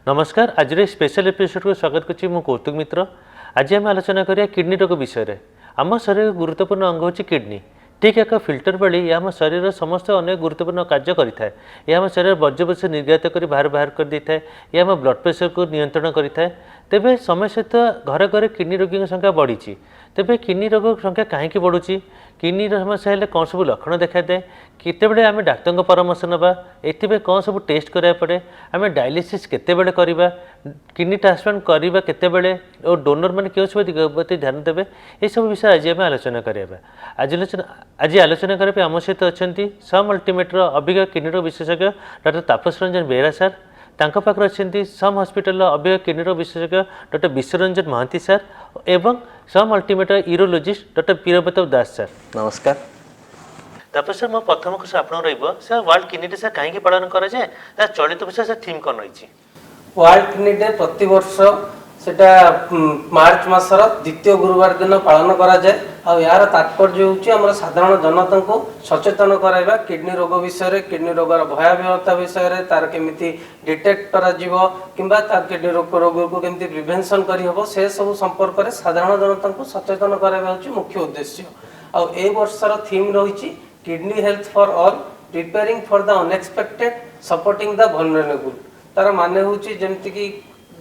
नमस्कार। आज special episode को स्वागत करुच्ची मु कौतुक मित्र। आज आम आलोचना करिया किडनी रोग विषय। आम शरीर गुरुत्वपूर्ण अंग होची किडनी। ठीक एक फिल्टर भली यह आम शरीर समस्त अनेक गुरुत्वपूर्ण कार्य करें। यह आम शरीर वर्ज्यवश निर्गत कर बाहर कर दे था। यह आम ब्लड प्रेशर को नियंत्रण करें। तेबे समय सहित घरे घरे किडनी रोगी संख्या बढ़ी। तेबे किडनी रोग संख्या कहीं बढ़ुची, किडनी समस्या हेल्ले कौन सब लक्षण देखा दे, केतेबेले आम डाक्तर परामर्श नवा, एथि कौन सब टेस्ट करा पड़े, आम डायलिसिस केतेबेले करवा, किडनी ट्रांसप्लांट करवा केतेबेले और डोनर मैंने क्यों सब प्रति ध्यान देवे, ये सब विषय आज आम आलोचना करा। आज आलोचना करने आम सहित अच्छा सम अल्टीमेटर अभिज्ञ किडनी रोग विशेषज्ञ डॉक्टर तापस रंजन बेहरा सर, तांका पाखर अच्छा सम हॉस्पिटल अभिज्ञ किडनी रोग विशेषज्ञ डॉक्टर विश्वरंजन महांती सर एवं सम अल्टीमेटर यूरोलोजिस्ट डॉक्टर पीरबत दास सर। नमस्कार। तापस सर मो प्रथम क्वेश्चन आपन रहइबो sir, world kidney day sir काहे पालन करा जाए, ता चलित वर्ष सर थीम कोन रहिछि? वर्ल्ड किडनी डे प्रति वर्ष सेटा मार्च मासर द्वितीय गुरुवार दिन पालन करा जाए। आ यार तात्पर्य होउछि हमर साधारण जनता को सचेतन कराइबा किडनी रोग विषय रे, किडनी रोगर भयावहता विषय रे, तार केमिति डिटेक्ट करा जिवो किंबा तार किडनी रोग को केमिति प्रिवेंशन करि हबो से सब संपर्क रे साधारण जनता को सचेतन कराइबा होउछि मुख्य उद्देश्य। आ ए वर्षर थीम रहिछि kidney health for all, preparing for the unexpected, supporting the vulnerable. तार माने होउछि जेमति कि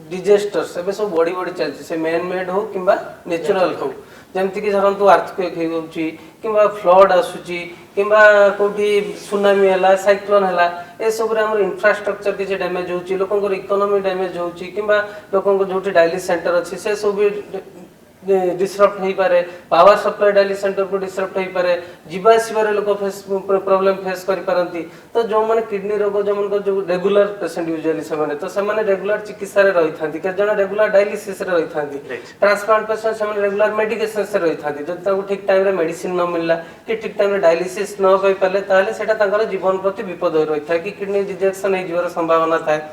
डिजास्टर्स एबे सब बड़ी बड़ी चलछि, से मैन मेड हो किंबा नेचुरल हो, जेमति कि धरंतु अर्थक्वेक हे होउछि किंबा फ्लड आसुछि किंबा कोठी सुनामी हला, साइक्लोन हला, ए सब रे हमर इंफ्रास्ट्रक्चर किछि डैमेज होउछि, लोकंकर इकोनॉमी डैमेज होउछि किंबा लोकंकर जोठी डायलिसिस सेंटर अछि से सब डिसरप्ट हो पारे, पावर सप्लाई डायलिसिस सेंटर को डिसरप्ट हो पारे, जीवा आसबार लोक प्रॉब्लम फेस करि पारंती। तो जो माने किडनी रोग जो मन जो रेगुलर पेशेंट यूजुअली से माने तो से माने रेगुलर चिकित्सा रे रहि थांती, के जण रेगुलर डायलिसिस रे रहि थांती, ट्रांसप्लांट पेशेंट से माने रेगुलर मेडिकेशन से रहि थांती। जब ताको ठीक टाइम रे मेडिसिन न मिलला कि ठीक टाइम रे डायलिसिस न होई पाले ताले सेटा तांकर जीवन प्रति विपद होई रहि थाए कि किडनी रिजेक्शन हो जीवर संभावना थाए।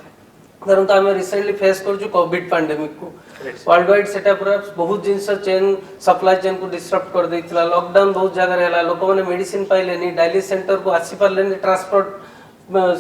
धरन तो आमे रिसेंटली फेस करछु कोविड पैंडेमिक को, वर्ल्ड वाइड सेटा पूरा बहुत जिंस चेन सप्लाई चेन को डिसरप्ट कर देथिला। लॉकडाउन बहुत जगह रहला, लोक माने मेडिसिन पाइलेनी, डायलिसिस सेंटर को आसी पारलेनी, ट्रांसपोर्ट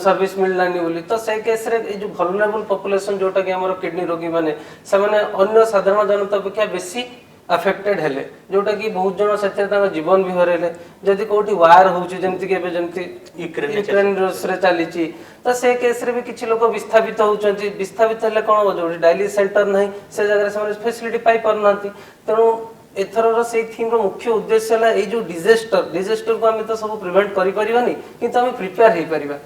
सर्विस मिललानी बोली। तो से केस रे ए जो वल्नरेबल पॉपुलेशन जोटा कि हमर किडनी रोगी माने से माने अन्य साधारण जनता अपेक्षा बेसी अफेक्टेड हेले, जोटा कि बहुत जन से जीवन भी हरेले। जदि कोठी वार होउछि जेमति के जेमति यूक्रेन रूस रे चलीछि, तो से केस रे भी किछि लोक विस्थापित होउछन्ति। विस्थापित हेले कोन हो, जो डायलिसिस सेंटर नाही से जगह से फैसिलिटी पाई परनांती। तेणु एथरर से थीम रो मुख्य उद्देश्य है ए जो डिजास्टर को हमें तो सब प्रिवेंट करि परिबानी, किंतु हमें प्रिपेयर हे परिबा,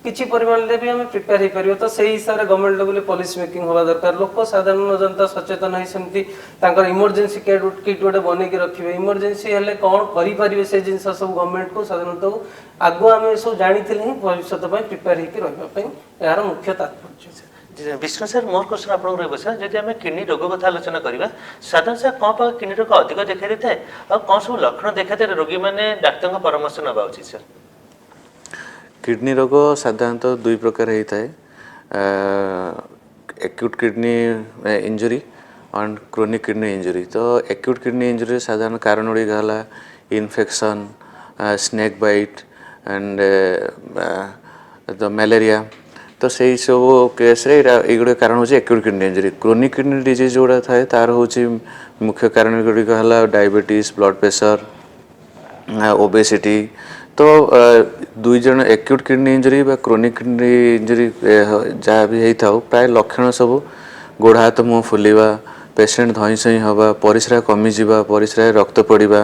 किछि परिमाण ले भी हमें प्रिपेयर हे परिबा। तो सही हिसाब रे गवर्नमेंट लेवल पॉलिसी मेकिंग होवा दरकार। लोक साधारण जनता सचेतन है सेमती तांकर इमरजेंसी किट गोटे बनै के रखिबे, इमरजेंसी हेले कोन करि परिबे से जिंस सब गवर्नमेंट को साधारणतः को आगु हमें सब जानिथिले ही भविष्य पय प्रिपेयर हे के रहबा पय यार मुख्य तात्पर्य। विष्णु सर मोर क्वेश्चन आप रही सर, जब आम किडनी रोग कथा आलोचना करवा साधारण सर कौन पाक किडनी रोग अधिक देखा देता है और कौन सब लक्षण देखा दे रोगी मैंने डाक्तर परामर्श नवा उचित? सर किडनी रोग साधारणतः दुई प्रकार होता है, एक्यूट किडनी इंजुरी और क्रोनिक किडनी इंजुरी। तो एक्यूट किडनी इंजुरी साधारण कारण गुड़िक है infection, snake bite and the malaria. तो से सब केस ये कारण हूँ acute kidney injury. Chronic kidney disease जोड़ा थाए तार हूँ मुख्य कारण गुड़िक है डायबिटीज, ब्लड प्रेशर, ओबेसिटी। तो दुई जन एक्यूट किडनी इंजुरी बा क्रोनिक किडनी इंजुरी जहाँ भी होता हो प्राय लक्षण सब गोड़ हाथ मुँह फुलवा, पेसेंट धई सई हवा, परिस्रा कमिजा, परिस्रा रक्त पड़ा,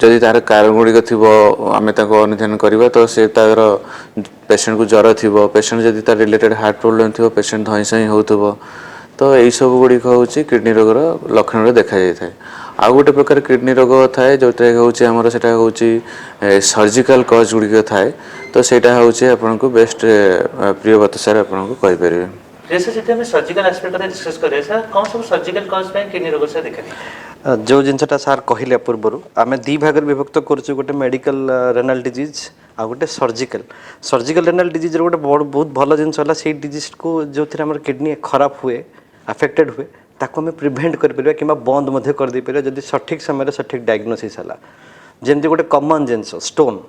जदि तार कारण गुड़िक थी आम अनुधान करवा तो से तार पेसेंट को ज्वर थी, पेसेंट जदि तार रिलेटेड हार्ट प्रोब्लेम थी, पेसेंट धई सई हो। तो यही सब गुड़िक हूँ किडनी रोगर लक्षण देखा जाए। आउ गोटे प्रकार किडनी रोग थाए जोटा हूँ आमर से हूँ सर्जिकल कज गुड़िक थाए। तो सेटा हूँ आपन को बेस्ट प्रियव्रत सर आपन को कहींपर। सर्जिकल एस्पेक्ट डिस्कस करें सर, कौन सब सर्जिकल कज पे किडनी रोग से देखा जो जिनटा सार कहले पूर्व आम दी भाग विभक्त करुँ, गोटे मेडिकल रेनाल डिजीज आ गोटे सर्जिकल रेनाल डिजीज गोटे बहुत भल जिनस है डिजीज को जो थी किडनी खराब हुए, अफेक्टेड हुए, ताको हमें प्रिभेंट कर कि बंद कर दे पारे जदि सठिक समय सठिक डायग्नोसिस है। जमती गोटे कॉमन जिनस स्टोन,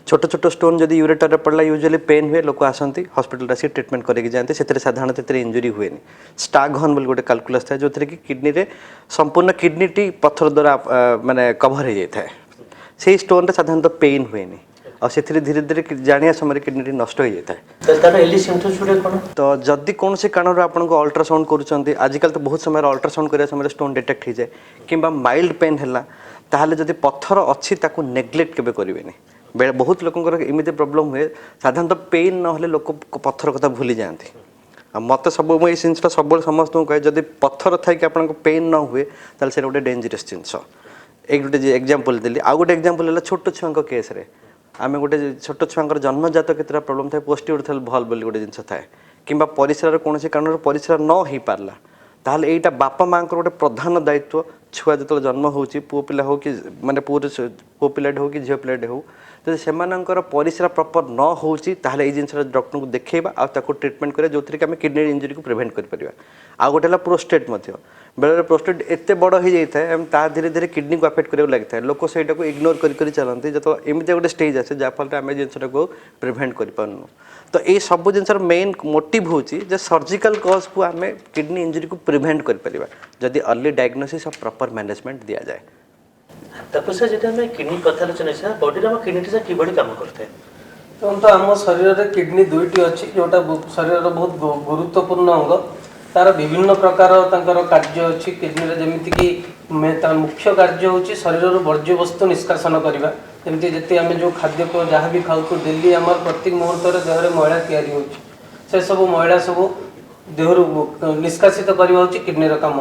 छोट छोट स्टोन जब यूरेटर पड़ला यूजुअली पेन हुए लोक आसती हॉस्पिटल आसी ट्रीटमेंट करके जाते से साधारणतः इंजुरी हुए स्टाग हर्न बोली गोटे कैलकुलस था जो कि किडनी रे संपूर्ण किडनी टी पत्थर द्वारा माने कभर हो जाए से स्टोन रे साधारणतः पेन हुए और से धीरे धीरे जानिया समय किडनी नष्ट हो जाए तो जदि कौन से कारण आपको अल्ट्रासाउंड करुँच आजिकल तो बहुत समय अल्ट्रासाउंड करने समय स्टोन डिटेक्ट हो जाए कि माइल्ड पेन है ताहले जदि पत्थर अच्छी ताकू नेग्लेक्ट केबे करेंगे बेले बहुत लोकंर एमती प्रोब्लेम हुए साधारणतः पेन ना लोक पत्थर कथा भूली जाती मत सब मुझे जिनसा सब समस्त कहे जब पत्थर थी आपको पेन न हुए ताल से गोटे डेंजरस जिनस एक गोटे एग्जांपल देली आउ गोटे एग्जांपल है छोट छुआ केस रे आम गोटे छोट छुआ जन्मजात केतटा प्रोब्लेम था पोस्टियोरथल भल बोली गोटे जिनस थाए कि परिस्रार कौन कारण परिस्रा न हो पारला ताहले एटा बापा माँ गोटे प्रधान दायित्व छुआ जो जन्म हो पुओ पिला हो कि माने पुओ पिलाटे हो कि झील पिलाटे हो जब से परिस्रा प्रपर न हो जिनस डॉक्टर को देखा आउ ट्रीटमेंट करें जो थी आम किडनी इंजुरी को प्रिवेंट कर आउ गोटे प्रोस्टेट बेले प्रोस्टेट एत बड़ हो जाए धीरे धीरे किडनी को अफेक्ट करने लगी था लोक से इग्नोर कर चलती जो एमती गोटे स्टेज आसे जहाँफल आम जिनसा को प्रिवेंट कर तो ये सब जिन मेन मोटिव हूँ सर्जिकल कज को आम किडनी इंजुरी को प्रिवेंट कर जदि अर्ली डायग्नोसिस और प्रॉपर मैनेजमेंट दिया जाए तपस्या जेटा हमें किडनी कथा आलोचना बॉडी रे किडनी किभली काम करते तो आम शरीर में किडनी दुईटी अच्छी जोटा शरीर बहुत गुरुत्वपूर्ण अंग तार विभिन्न प्रकार कार्य अच्छी किडनी जमीती कि मुख्य कार्य हूँ शरीर वर्ज्य वस्तु निष्कासन करवा जमी जी आम जो खाद्य जहाँ भी खाऊ डेली आम प्रत्येक मुहूर्त देहरे मैला या सब मैला सब देहर निष्कासित करवा किडनी काम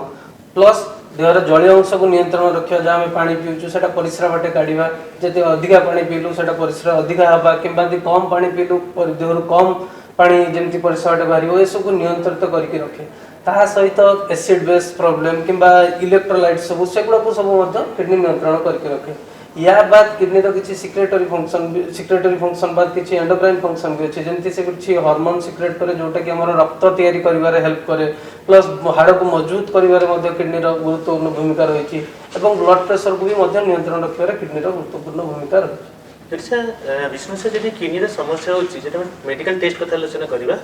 प्लस देहर जलीय अंश को नियंत्रण रखा जहाँ आम पानी पीऊँ से परिस्रा बाटे काढ़ा जब अधिका पानी पीलु से परिस्रा अधिका हवा कि कम पानी पीलु देहर कम पानी जमी परिस्रा बाटे बाहर ये सब नियंत्रित करके रखे ता सहित एसिड बेस प्रॉब्लम कि इलेक्ट्रोलाइट सब सेगुड़ा को सब किडनी नियंत्रण करके रखे या बाद किडनी किसी सिक्रेटरी फंक्शन बाद किसी एंडोक्राइन फंक्शन भी अच्छे जमी से किसी हार्मोन सिक्रेट करे जोटा कि आम रक्त तैयारी करिवारे हेल्प करे प्लस हाड़ को मजबूत करिवारे किडनी गुरुत्वपूर्ण भूमिका रही ब्लड प्रेशर को भी नियंत्रण रखिबारे किडनी गुरुत्वपूर्ण भूमिका रही विष्णु से जब किडनी समस्या होती मेडिकल टेस्ट कथा आलोचना करवा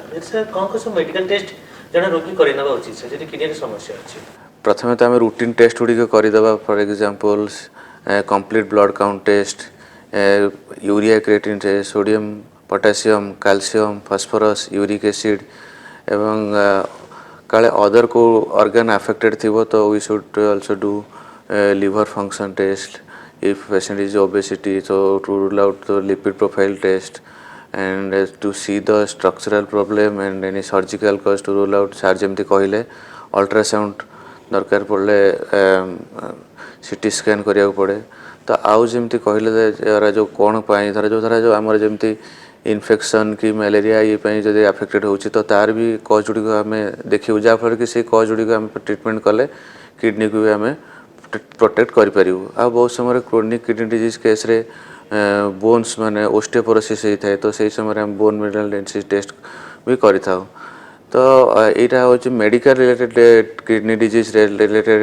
कौन सब मेडिकल टेस्ट जन रोगी करना उचित से जब किडनी समस्या अच्छी प्रथम तो आम रूटीन टेस्ट गुड़िक करदे for example complete blood count test urea creatinine test sodium potassium calcium phosphorus uric acid एवं काले अदर को ऑर्गन अफेक्टेड थी तो we should also do liver function test if patient is obesity so to rule out the lipid profile test and to see the structural problem and any surgical cause to rule out sir jemti कहले ultrasound दरकार पड़े CT scan करिया पड़े तो आउ जमती कहले जो कौन धर जो आमर जमती इन्फेक्शन कि मलेरिया ये जब अफेक्टेड होची तो तार भी कज गुड़िक आम देखू जहाँफल कि से कज गुड़िक आम ट्रीटमेंट कले किडनी को भी आम प्रोटेक्ट करूँ आ बहुत समय क्रोनिक किडनी डिजीज केस रे बोन्स माने ओस्टियोपोरोसिस होता है तो सही समय हम बोन मिनरल डेंसिटी टेस्ट भी करी था तो यहाँ हूँ medical related kidney disease related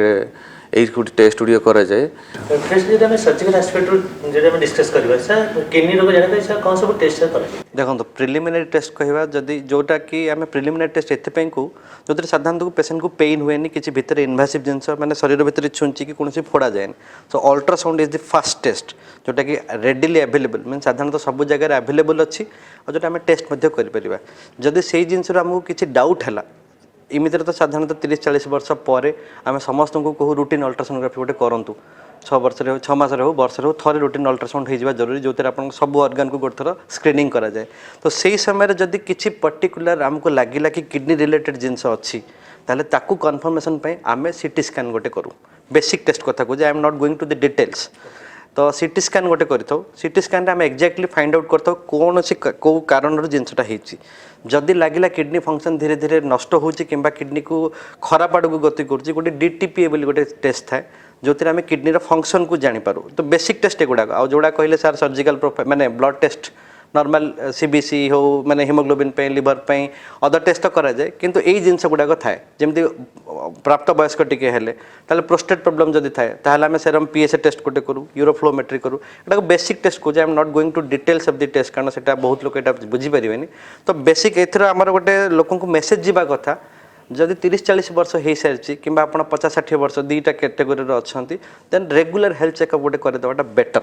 यही टेस्ट गुड़िक कराए सर्जिकल एस्पेक्ट जो डिस्कस करबा सर किडनी रोग जाना सर कौन सब टेस्ट कर देखो प्रिलिमिनरी टेस्ट कहवा जदि जोटा कि आम प्रिलिमिनरी टेस्ट एथपाई को जो साधारणतः पेसेंट को पेन हुए किसी भितर इनभासिव जिनस मैंने शरीर भितर छुंची कि कौन फोड़ा जाए so ultrasound is the first test जोटा कि रेडिली अवेलेबल मीन साधारणतः सब जगह अवेलेबल अच्छी और जोटा आम टेस्ट कर जदि से जिनस आमको किसी डाउट है इमितर तो साधारणतः 30-40 वर्ष पर आम समस्त को कहूँ रूटीन अल्ट्रासाउंडोग्राफी गोटे करूँ 6 वर्ष हो 6 मास हो वर्ष हो थे रूटीन अल्ट्रासाउंड हो जरूरी जो आप सब अर्गान को गोटे थर स्क्रीनिंग कराए तो से समय जदि किसी पर्टिकुलर आमको लगिला कि किडनी रिलेटेड जिनस अच्छी ताले ताकू कन्फर्मेशन आम सीटी स्कैन गोटे करूँ बेसिक टेस्ट कथा कहूँ I am not going to the details तो सीटी स्कैन गोटे कर सीटी स्कैन आम एक्जाक्टली फाइंड आउट कर कौन सी कौ कारण जिनसटा होती जदि लगिला किडनी फंक्शन धीरे धीरे नष्ट होची किंबा किडनी को खराब आड़ को गति कर गोटे डीटीपीए बोली गोटे टेस्ट थाए जो आम किडनी फंक्शन को जानीपारू तो बेसिक टेस्ट एगुड़ा आ जोड़ा कहले सार सर्जिकल प्रोफाइल माने ब्लड टेस्ट नॉर्मल सीबीसी हो माने हिमोग्लोबिन पे लिवर पे अदर टेस्ट तो करा जाए किंतु एई जिंस गुडाक थाए जेमती प्राप्त वयस्क टिके हेले ताले प्रोस्टेट प्रॉब्लम जदि थाए ताहले आमे सेरम पीएसए टेस्ट कोटे करू यूरोफ्लोमेट्री करू एटा बेसिक टेस्ट को जे I am not going to details of the test कारण सेटा बहुत लोक एटा बुझी परिबेनी तो बेसिक एथरा हमर गोटे लोकन को मेसेज जीवा कथा जदि 30-40 वर्ष हो सारी कि आप 50-60 वर्ष दुईटा कैटेगोरी अच्छा देन रेगुलर हेल्थ चेकअप गोटे करदेवाटा बेटर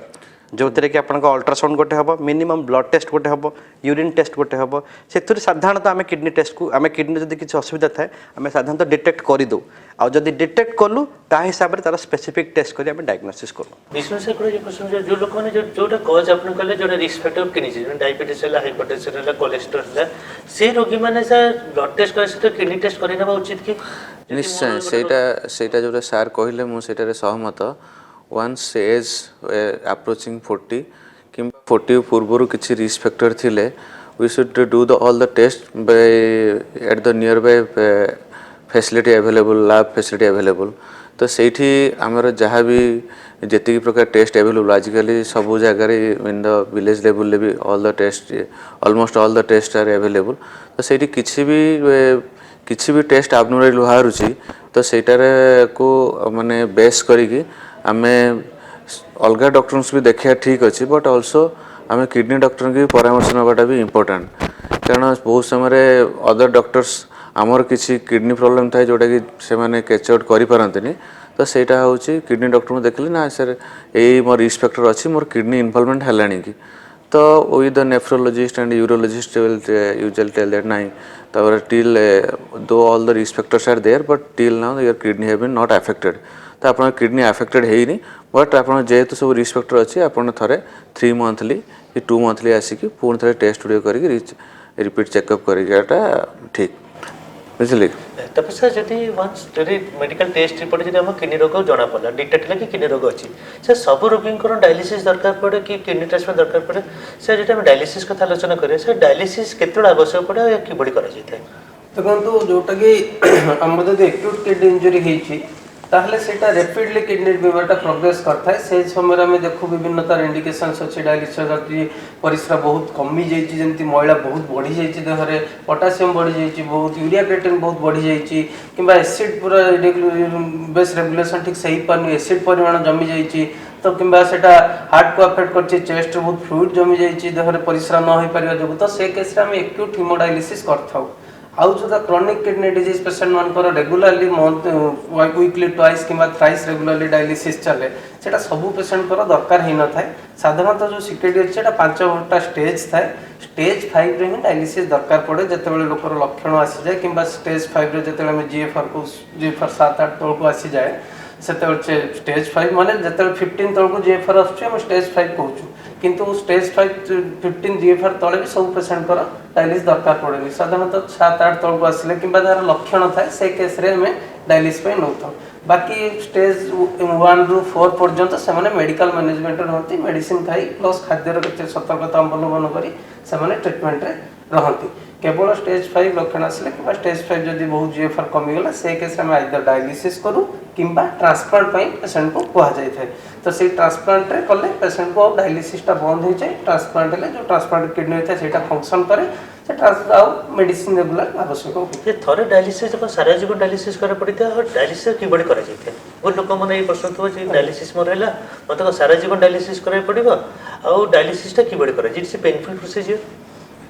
जो थे कि आपको अल्ट्रासाउंड गोटे हम मिनिमम ब्लड टेस्ट गोटे हम यूरिन टेस्ट गोटे हम से साधारणतः आम किडनी टेस्ट को आम किडनी जब किसी असुविधा थाए आम साधारणतः डिटेक्ट करदे आदि डिटेक्ट कलु ता हिसाब से तार स्पेसिफिक टेस्ट कर डायग्नोसिस करूँ विष्णु से जो लोक मैंने जोटा कज आप कहले जो रिस्क फैक्टर किडनी डायबिटीज है हाइपरटेंशन है कोलेस्ट्रोल है से रोगी मैंने सर ब्लड टेस्ट कर किडनी टेस्ट करना उचित कि निश्चय सेटा जो सार कहले मुझे सहमत वन्स एज अप्रोचिंग 40 कि 40 पूर्वर किसी रिस्क फैक्टर थिले we should do the all the test by at the nearby facility available lab facility available तो सेठी आमर जहाँ भी जी प्रकार टेस्ट अवेलेबल आजिकल सब जगह इन द विलेज लेवल भी all the test almost all the test are available तो सेठी किसी भी टेस्ट abnormal बाहर तो सेटार को माने बेस करिकी आमे अलग डॉक्टर्स भी देखा ठीक अच्छे बट ऑल्सो आम किडनी डॉक्टर की परामर्श नाटा भी इम्पोर्टाट कारण बहुत समय अदर डॉक्टर्स आमर किसी किडनी प्रॉब्लम थाए जोटा कि से मैंने कैच आउट करें तो सेटा हूँ किडनी डॉक्टर को देखली ना सर यही मोर रिस्क फैक्टर अच्छी मोर किडनी इनवॉल्वमेंट है कि तो with the nephrologist and urologist usually tell that नाई तब till though all the risk factors are there but till now your kidney have been not affected तो आप kidney affected है but आप जेहेतु सब रिस्क फैक्टर अच्छी आप थे 3 मंथली कि 2 मंथली आसिक पुणी थे टेस्ट गुड़ कर रिपीट चेकअप करटा ठीक बुझे तब सर जब वन्स मेडिकल टेस्ट रिपोर्ट जब आम किडनी रोग जना पड़ा डिटेक्ट है कि किडनी रोग अच्छी सर सब रोगी डायलिसिस दरकार पड़े कि किडनी ट्रांसप्लांट दरकार पड़े सर जो डायलिसिस कथा आलोचना करें सर डायलिसिस केतोड़ आवश्यक पड़े कि देखो जोटा कि आम जब एक्यूट किडनी इंजुरी होती ताहले सेटा रैपिडली किडनी बीमारटा प्रोग्रेस करता है से समय आम देखू विभिन्न तार इंडिकेशंस अच्छी डायलिसिस परिश्रा बहुत कमी जाइए जमी मैला बहुत बढ़ी जाइए देहरे पोटासियम बढ़ी जाइए बहुत यूरिया क्रिएटिन बहुत बढ़ी जाइए कि एसिड पूरा बेस रेगुलेशन ठीक से ही पारनी एसिड परिमाण जमी जाइए तो कि हार्ट को अफेक्ट कर चेस्ट बहुत फ्लूइड जमी जाइए देहरे परिश्रा न हो पार जो तो से केस आम एक्यूट हिमोडायलिसिस कर आउ जो क्रोनिक किडनी डिजीज पेसेंट मानकर रेगुलारली वीकली ट्वाइस कि थ्राइस रेगुलारली डायलिसिस चले सेटा सबू पेसेंट दरकार ही न थाए साधारणतः जो सीकेडी अच्छे 5 स्टेज थाए स्टेज 5 रे डायलिसिस दरकार पड़े जिते लोकर लक्षण आसी जाए कि स्टेज 5 रे जिते जीएफआर 7-8 तौर को आसी जाए से स्टेज 5 माने जिते 15 तौर को जीएफआर आम स्टेज 5 कहूँ किंतु स्टेज 15 जीएफआर तले भी सब पेसेंट डायलिसिस दरकार पड़े साधारणतः 7-8 तौर को आसिले कि लक्षण थाए से केस रे आम डायलिसिस नौ था बाकी स्टेज 1 ରୁ 4 पर्यंत से मेडिकल मैनेजमेंट रहती मेडिसिन खाई प्लस खाद्यर सतर्कता अवलम्बन करी ट्रिटमेंट रहती केवल स्टेज 5 लक्षण आसिले कि स्टेज 5 जदि बहुत जीएफआर कमीगला से केस आम आइदर डायलिसिस करूँ कि ट्रांसप्लांट पेसेंट को कह जाए तो से ट्रांसप्लांट कले पेसेंट को डायलिसिसटा बंद हो जाए ट्रांसप्लांट है जो ट्रांसप्लांट किडनी होता है से फंक्शन करे से मेडिसिन रेगुलर आवश्यक होती थे डायलिसिस जब सारा जीवन डायलिसिस करा पड़ता है और डायलिसिस किबड़ी करा जाए वो लोक मैंने ये प्रश्न थो डायलिसिस मोर है मतलब सारा जीवन डायलिसिस करा पड़ो आउ डायलिसिसटा किबड़ी करा से पेनफुल प्रोसीजर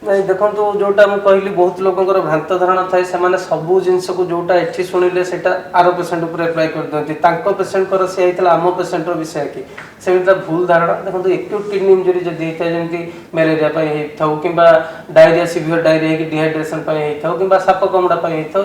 नहीं देखो तो जोटा मुझे कहली बहुत लोकर भ्रांत धारणा थाए से सबू जिनस को जोटा एठी शुणिले से आर पेसेंट उपर एप्लाय कर दिखती पेसेंट सी होता आम पेसेंट विषय कि से भूल धारणा देखो एक्यूट किडनी इंजुरी जब होता है जमी मेलेरिया कि डायरिया सीवियर डायरिया कि डिहाइड्रेशन कि साप कमड़ा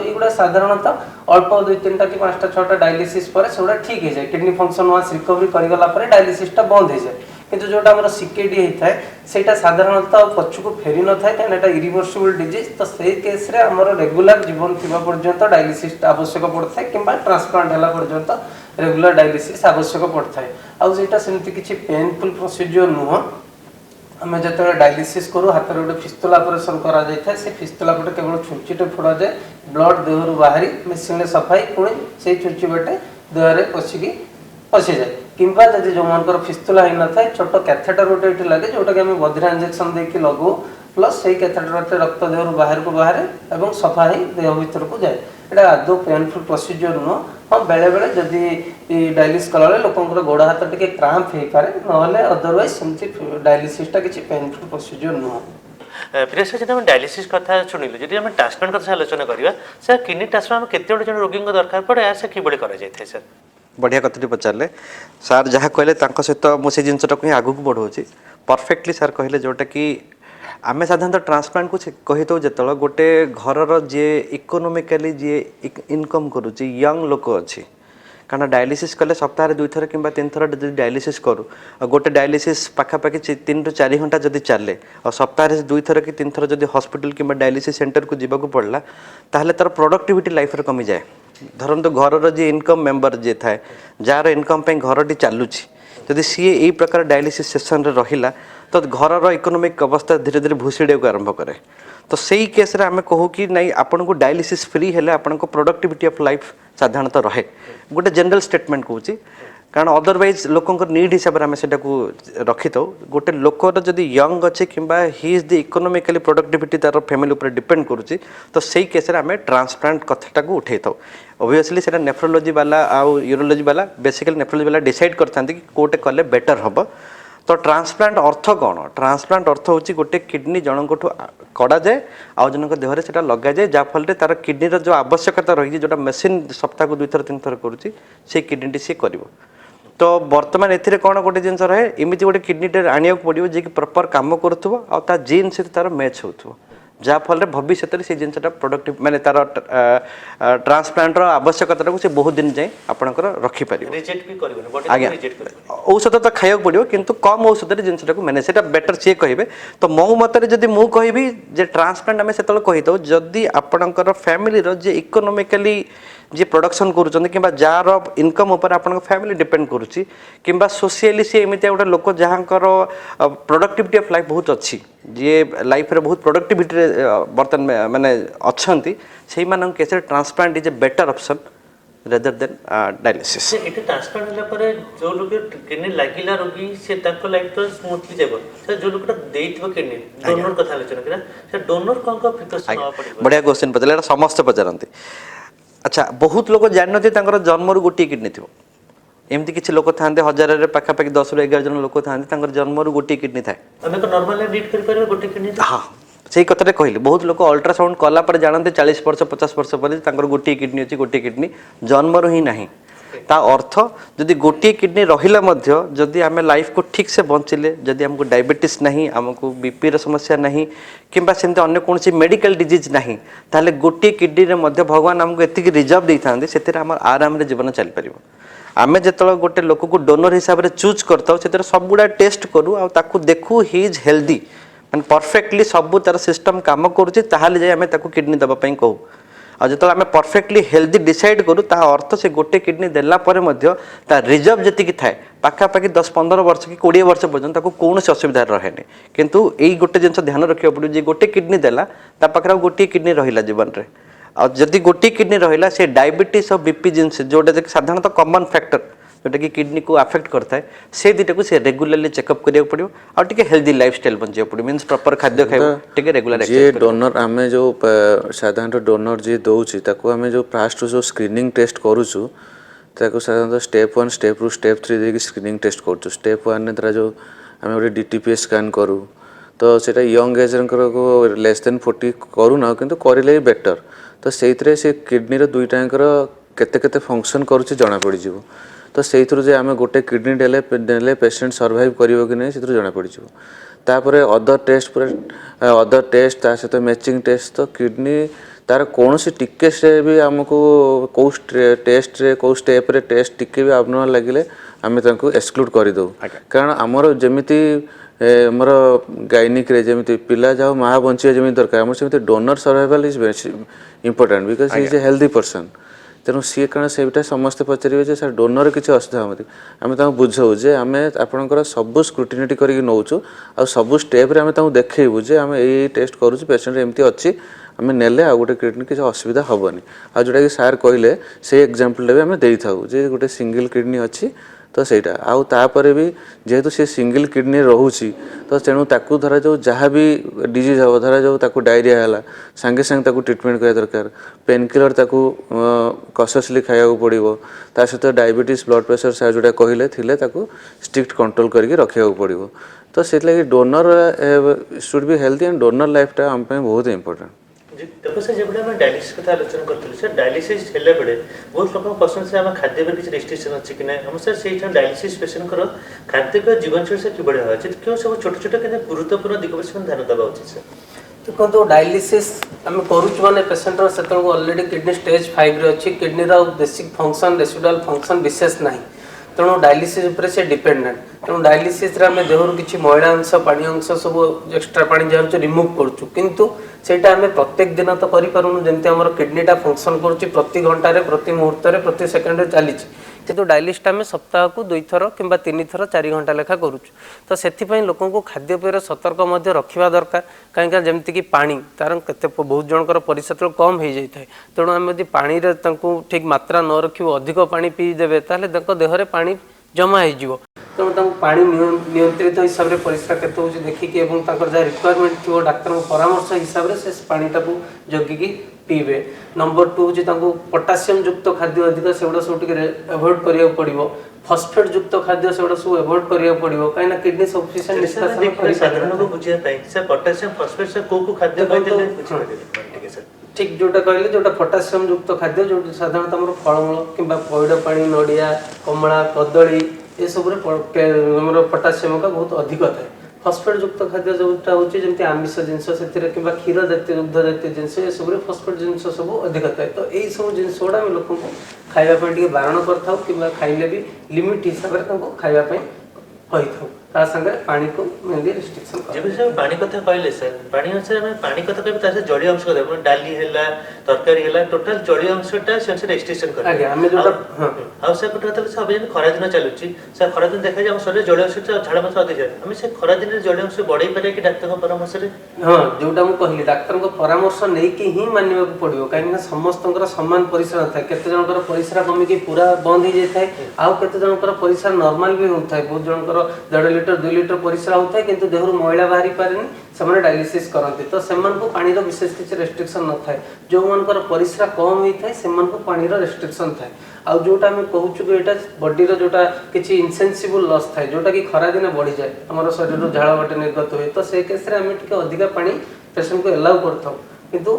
युवा साधारणतः अल्प 2-3टा कि 5टा-6टा डायलिसिस पर से ठीक हो जाए किडनी फंक्शन वास रिकवरी करगला डायलिसिसटा बंद हो जाए किंतु जोटा आम सीकेडी होता है सेटा साधारणतः पछक फेरी न था कहीं इरिवर्सिबल डिजीज तो से केस रे आमर रेगुलर जीवन थिबा पर्यंत डायलिसिस आवश्यक पड़ता है कि ट्रांसप्लांट है पर्यंत रेगुलर डायलिसिस आवश्यक पड़ता है आउ सेटा सेमती किछि पेनफुल प्रोसीजर नुह आम जो डायलिसिस करूँ हाथ में गोटे फिस्तुला ऑपरेशन करा जाए से फिस्तुला पटे केवल छुंचीटे फोड़ा जाए ब्लड देहरु बाहरी मेसीन सफाई पुणी से छुंची बाटे देहरे पशिकी पशि जाए किंबा जदि जो मानकर फिस्तुला होई न थाए छोट कैथेटर गोटे एठी लगे जोटा कि हम बधिरा इंजेक्शन देकी लगो प्लस सेही कैथेटर रक्त देहरु बाहर को बाहर एवं सफा ही देह भीतर को जाए एटा आदौ पेनफुल प्रोसीजर नुह हाँ बेले बेले जदि डायलिसिस कला लोकंकर गोड़ हाथ टिके क्राम्प हो पारे नहले अदरवाइज सेमती डायलिसिसटा किसी पेनफुल प्रोसीजर नुह प्रिय सर जब डायलिसिस कथा शुणिलु जब आम ट्रांसप्लांट कथा आलोचना करवा सर किडनी ट्रांसप्लांट केते जन रोगी दरकार पड़े से किभली करा जाय सर बढ़िया कथाटी पचारे सार जहाँ कहले सहित मुझे जिनटा को आगू बढ़ाऊँ परफेक्टली सार कहले जोटा कि आम साधारणतः ट्रांसप्लांट को कही दो जो गोटे घर जी इकोनोमिकली जी इनकम करुच्ची यंग लोक अच्छी कारण डायलिसिस कले सप्ताह 2 थर कि 3 थर डायलिसिस करूँ गोटे डायलिसिस पाखापाखि 3 ରୁ 4 घंटा जदि चले और सप्ताह 2 थर कि 3 थर जदि हॉस्पिटल कि डायलिसिस सेंटर को जीवा पड़ला ताहले तार प्रोडक्टिविटी लाइफ रे कमी जाए धरतु घर जी इनकम मेंबर जी थाए जार इनकम पे घरटी चलुची जदि सी यही प्रकार डायलिसिस सेक्शन रे रहिला तो घर इकोनोमिक अवस्था धीरे धीरे भूसीड़े को आरंभ करे तो सही केस रे आमे कहू कि नहीं आपन को डायलिसिस फ्री हेले आपन को प्रोडक्टिविटी ऑफ लाइफ साधारणतः रहे गोटे जनरल स्टेटमेंट कहूँ कारण अदरवाइज लोकंर नीड हिसाब से आम से रखी था गोटे लोकर जदि यंग अच्छे कि he is the economically productivity तार फैमिली उपर डिपेंड करुच्ची तो सही केस रे आम ट्रांसप्लांट कथाटा को उठे था ओबियसली से नेफ्रोलोजी वाला आउ यूरोलोजी वाला बेसिकली नेफ्रोलोजी वाला डिसाइड करते कि कोटे कले बेटर हम तो ट्रांसप्लांट अर्थ कौन ट्रांसप्लांट अर्थ हूँ गोटे किडनी जनक कड़ा जाए आउ जनक देहरे से लगा जाए जहाँफल तार किडनीर जो आवश्यकता रही जोटा मेसीन सप्ताह को 2 थर 3 थर करुच्ची से किडनी सी कर तो बर्तमान ए कौन गोटे जिन रहे एमती गोटे किडनीटे आने पड़ो जी प्रॉपर काम करुव आ जीन से तार मैच हो जहाँफल भविष्य से जिनसा प्रोडक्टिव माने तार ट्रांसप्लांट आवश्यकता को बहुत दिन जाए आपंकर रखिपर आज्ञा औषध तो खाया पड़ो किंतु कम औषध जिनसा मैंने से बेटर सी कहे तो मो मतरे जदि मु कहि जे ट्रांसप्लांट आम से कही दो जदि आपणकर फैमिली जे इकोनोमिकली जी प्रोडक्शन करुँच कि जार इनकम उपर आप फैमिली डिपेंड करुच्ची कि सोशियली सी एमती गोटे लोक जहाँ प्रोडक्टिविटी ऑफ लाइफ बहुत अच्छी जी लाइफ रे बहुत प्रोडक्टिविटी बर्तमान माने अच्छा से case transplant is a better option rather than dialysis Ete transplant होला परे जो लोग किडनी लागिला रोगी से ताको लाइफ तो स्मूथली जेबो से जो लोगटा देइथबो किडनी डोनर कथा आलोचना करा से डोनर कोन फिकर सुनावा पड़िबो बढ़िया क्वेश्चन पचले समस्त पचारती अच्छा बहुत लोग जानते जन्म रू गोटे किडनी थी एमती किसी लोक था 1000 पाखापाखि 10 ରୁ 11 जन लोक था जन्म रू गोटे किडनी थाए हाँ से कथा कहली बहुत लोग अल्ट्रासाउंड कलापर जानते 40 वर्ष 50 वर्ष पर गोटे किडनी अच्छी गोटे किडनी जन्म रू ही ना ता अर्थ जदि गोटे किडनी रहा जदि आम लाइफ को ठीक से बंचिले जदि आमको डायबिटीज नहीं आमको बीपी समस्या नहीं किंबा सेमती अन्य कौन मेडिकल डिजीज नहीं ताहले गोटे किडनी रे मध्य भगवान आमको एतिक रिजर्व दे था से आराम रे जीवन चल पार आम जो गोटे लोक को डोनर हिसाब से चूज करता से सब गुड़ा टेस्ट करूँ आकु देखू ही इज हेल्दी मैंने परफेक्टली सब तार सिस्टम काम करुच्ची ताहले आम किडनी देवाई कहूँ और जो आम परफेक्टली हेल्दी डिसाइड करूँ ता अर्थ से गोटे किडनी देला परे मध्य ता रिजर्व जी थाए पाखापाखि 10-15 वर्ष कि 20 वर्ष पर्यंत कौन असुविधा रहे किंतु यही गोटे जिन ध्यान रखा पड़ो जी गोटे किडनी देला ता पाखे गोटे किडनी रहा जीवन में और जदि गोटे किडनी रहा से डायबिटीज और बीपी जिनस जोटा साधारणतः कॉमन फैक्टर जोटा कि किडनी को अफेक्ट करता है से दुटा को रेगुलरली चेकअप करिया पड़ो और टिके हेल्दी लाइफस्टाइल बंचा पड़ो मीन्स प्रॉपर खाद्य खाइबो टिके रेगुलर जे डोनर आमे जो साधारणतः डोनर जे दउची ताको आमे जो फास्ट जो स्क्रीनिंग टेस्ट करूछु ताको साधारणतः स्टेप 1 स्टेप 2 स्टेप 3 देकी स्क्रीनिंग टेस्ट करछु स्टेप 1 ने तरा जो आमे ओरे डीटीपीएस स्कैन करू तो सेटा यंग एज को लेस देन 40 करू ना किंतु करिले बेटर तो सेइथरे से किडनी रो दुईटांकर केते केते फंक्शन करूची जणा पड़ी जिवो तो से जे आम गोटे किडनी देले पेसेंट सर्वाइव करिवो कि नहीं से जणा पड़ी जिवो तापर अदर टेस्ट पर अदर टेस्ट ता सहित मैचिंग टेस्ट तो किडनी तार कौन सी टिके से भी आमको कौ टेस्ट रे कौ स्टेप रे टेस्ट टिके भी अबनॉर्मल लगिले आम एक्सक्लूड कर दो कारण आमर जमीती मोर गायनिक रे जमीती पिला जाओ माँ बंचे जमी दरकार आम से donor survival is important because he is a healthy person तेणु सी कारण से समस्ते पचारे जे सर डोनर किसी असुविधा मत आम बुझाऊ जे आम आपंकर सब स्क्रूटिनिटी करके नौचु आ सब स्टेप आम देखू जे आम ये टेस्ट करूँ पेसेंट एमती अच्छी आम नेले आ गोटे किडनी किसी असुविधा हेनी आ जोटा कि सार कहले से एग्जांपल भी आम दे था जे गोटे सिंगल किडनी अच्छी तो ସେଇଟା ଆଉ ତାପରେ ବି ଯେହେତୁ ସେ ସିଙ୍ଗଲ କିଡନୀ ରହୁଛି ତ ତେଣୁ ତାକୁ ଧରାଯାଉ ଯାହା ବି ଡିଜିଜ୍ ହେବ ଧରାଯାଉ ତାକୁ ଡାଇରିଆ ହେଲା ସାଙ୍ଗେ ସାଙ୍ଗେ ତାକୁ ଟ୍ରିଟମେଣ୍ଟ କରିବା ଦରକାର ପେନ୍ କିଲର ତାକୁ କସସଲି ଖାଇବାକୁ ପଡ଼ିବ ତା ସହିତ ଡାଇବେଟିସ୍ ବ୍ଲଡ଼ ପ୍ରେସର ସାର୍ ଯେଉଁଟା କହିଲେ ଥିଲେ ତାକୁ ଷ୍ଟ୍ରିକ୍ଟ କଣ୍ଟ୍ରୋଲ କରିକି ରଖିବାକୁ ପଡ଼ିବ ତ ସେଥିଲାଗି donor should be healthy and donor ଲାଇଫଟା ଆମ ପାଇଁ ବହୁତ ଇମ୍ପୋର୍ଟାଣ୍ଟ देखो सर जब आम डायलिसिस कथ आलोचना करूँ सर डायलिसिस है बेले बहुत लोग पसंद से आम खाद्य किसी रेस्ट्रिक्शन अच्छी कि ना हम सर से डायलिसिस पेसेंट खाद्य जीवनशैली से कि हुआ क्यों सब छोट छोट कि गुरुत्वपूर्ण दिग पर ध्यान देवा उचित सर देखो डायलिसिस आम करुचु माने पेसेंट से ऑलरेडी किडनी स्टेज 5 रे अच्छी kidney basic function residual function विशेष ना तेणु डायलिसिस उपर से डिपेंडेंट तेणु डायलिसिस आम देहर किसी मैला अंश पानी अंश सब एक्सट्रा पानी जहाँ रिमूव करुचु किंतु सेटा आम प्रत्येक दिन तो करूँ जमी आम किडनीटा फंक्शन करुच्ची प्रति घंटे प्रति मुहूर्त प्रति सेकेंड चली किंतु डायलिसिस आम सप्ताह को 2 थर कि 3 थर 4 घंटा लेखा करुचु तो से लोक खाद्यपेय सतर्क रखा दरकार कहीं जमीक कि पानी तार के बहुत जनकर परिश्रा कम हो जाए है तेणु आम यदि पानी ठीक मात्रा न रखी अधिक पानी पीदेवे ताले देहरे पानी जमा हो तेणु पानी नियंत्रित हिसाब से परिश्रा के देखिकी जहाँ रिक्वायरमेंट थी डाक्तर परामर्श हिसाब से पानीटा जगिकी पीबे नंबर 2 हूँ पोटासियम युक्त खाद्य अधिक से सब एवॉइड करा पड़ो फॉस्फेट युक्त खाद्य से सब एवॉइड करा पड़ो कहीं किडनी सफिशिएंट निष्कासन साधारण को बुझे पोटासियम फॉस्फेट से को खाद्य ठीक जोटा कहले जोटा पोटासियम युक्त खाद्य जो साधारणतः आम फलमूल कि पैड पानी नड़िया कमला कदली ये सब पोटासियम का बहुत अधिक थाए फॉस्फेट युक्त खाद्य जोटा हूँ जमी आमिष जिनस से क्षीर जातीय दुग्ध जातीय जिनस ये सब फॉस्फेट जिनस सब अधिक थाए तो यही सब जिन गुड़ा आम लोक खावाई बारण कर खाइले भी लिमिट हिसाब से खावाई संगे पानी को मेनली रिस्ट्रिक्शन जब सर पानी कथा कहले सर पानी अनुसार आम पानी कथा कहते जड़ीय अंश कथा डाली है तरकारी है टोटाल जड़ीय अंशटा से रेस्ट्रिक्शन कर हाँ सर गोटे कथा सब जन खरा दिन चलुची सर खरा दिन देखा जाए शरीर जड़ीय अंश झाड़ मास अधिक जाए आम से खरा दिन जड़ीय अंश बढ़ाई पारे कि डाक्तर परामर्श हाँ जोटा मुझे कहली डाक्तर परामर्श नहीं कि ही मानवा पड़ो कहीं समस्त सामान परिश्रा था केते जनकर परिश्रा कमिकी पूरा बंद हो जाए आउ केते जनकर परिश्रा नॉर्मल भी होता है बहुत जनकर 1.5 लीटर 2 लीटर परिश्रा होता है किंतु देहर मैला बाहरी पारे से डायलिसिस करते तो से पानी विशेष किसी रेस्ट्रिक्शन न था जो मनकर परिश्रा कम होता है से पानी रेस्ट्रिक्शन थाए आउ जोटा आम कहूँ कि यहाँ बॉडी जोटा किसी इनसेंसिबल लॉस थाए जोटा कि खरा दिन बढ़ी जाए आम शरीर झाड़ बाटे निर्गत हुए तो से केस आम टे अधिका पानी पेसेंट को एलाउ करता किंतु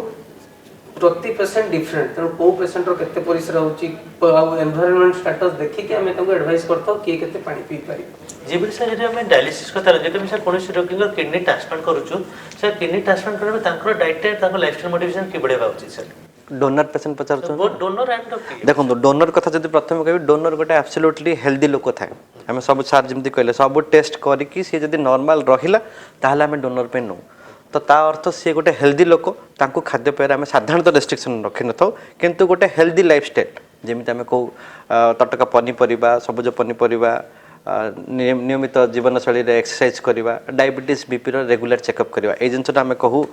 प्रति पेसेंट डिफरेंट तेणु कौ पेसेंट के परिश्रा होनवायरमेंट स्टाटस देखिए आम एडवाइस करता किए के पानी पी पार जी सर जब आम डायलिसिस कथा सर कौन रोगी किडनी ट्रांसप्लांट करूँ सर किडनी ट्रांसप्लांट करने डाइट लाइफस्टाइल मोटिवेशन कि बढ़ेगा उचित sir donor patient Pachar donor and देखो डोनर कथा जब प्रथम कह डोनर गोटे एब्सोल्युटली हेल्दी लोक थाए आम सब सार जमी कहले सब टेस्ट करके सी जब नॉर्मल रहिला ताहले आम डोनर पे नौ तो ता अर्थ सी गोटे हेल्दी लोक तांको खाद्यपेय आम साधारणतः रेस्ट्रिक्शन रखी न था किंतु गोटे हेल्दी लाइफस्टाइल जमी आम कहू तटका पनीपरिया सबुज पनीपरिया नियमित जीवनशैली एक्सरसाइज करवा डायबिटीज बीपी रेगुलर चेकअप करवा ये जिनसा आम कहू